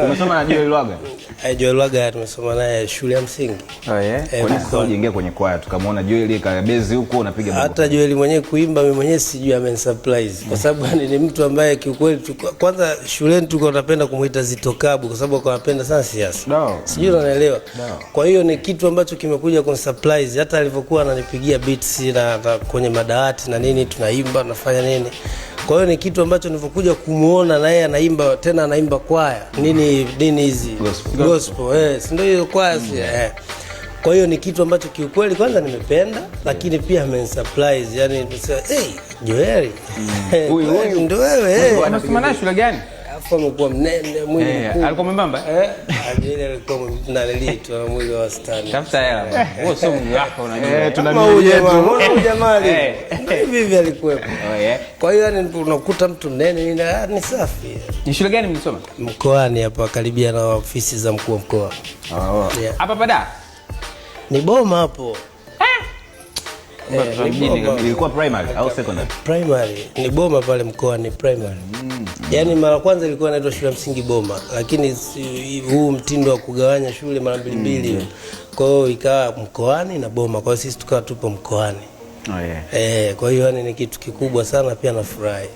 Umesoma na Joel Lwaga? Joel Lwaga tumesoma naye shule ya msingi. Oh yeah. Kwa nini usiingia kwenye kwaya? Tukamwona Joel kabezi huko unapiga bongo. Hata Joel mwenyewe kuimba mimi mwenyewe sijui surprise. Kwa sababu ni mtu ambaye kiukweli kwanza shuleni tulikuwa tunapenda kumuita Zito Kabwe kwa sababu anapenda sana siasa. No. Sijui unaelewa. No. Kwa hiyo ni kitu ambacho kimekuja kwa surprise. Hata alivyokuwa ananipigia beats na kwenye madawati na nini tunaimba nafanya nini. Kwa hiyo ni kitu ambacho nilipokuja kumuona na yeye anaimba tena anaimba kwaya. Nini hizi? Gospel. Si ndio hiyo kwaya Kwa hiyo ni kitu ambacho kiukweli kwanza nimependa lakini pia amensurprise. Yaani nimesema Joel. Huyu ndio wewe. Unasoma na shule gani? Afu amekuwa mnene mwili mkubwa. Alikuwa mwembamba? Joel alikuwa mnalelito mwili wa wastani. Tafuta hela. Wewe sio mwili wako unajua. Tuna mimi yetu. Jamani. Hivi alikuwepo. Kwa hiyo yani unakuta mtu mnene ni safi. Ni shule gani mlisoma? Mkoani hapa karibia na ofisi za mkuu wa mkoa. Hapa pada? Ni Boma hapo. Ilikuwa primary au secondary? Primary. Ni Boma pale mkoani primary. Yaani mara kwanza ilikuwa inaitwa shule ya msingi Boma, lakini huu mtindo wa kugawanya shule mara mbili. Kwa hiyo ikawa mkoani na Boma. Kwa hiyo sisi tukawa tupo mkoani. Kwa hiyo yani ni kitu kikubwa sana pia nafurahi.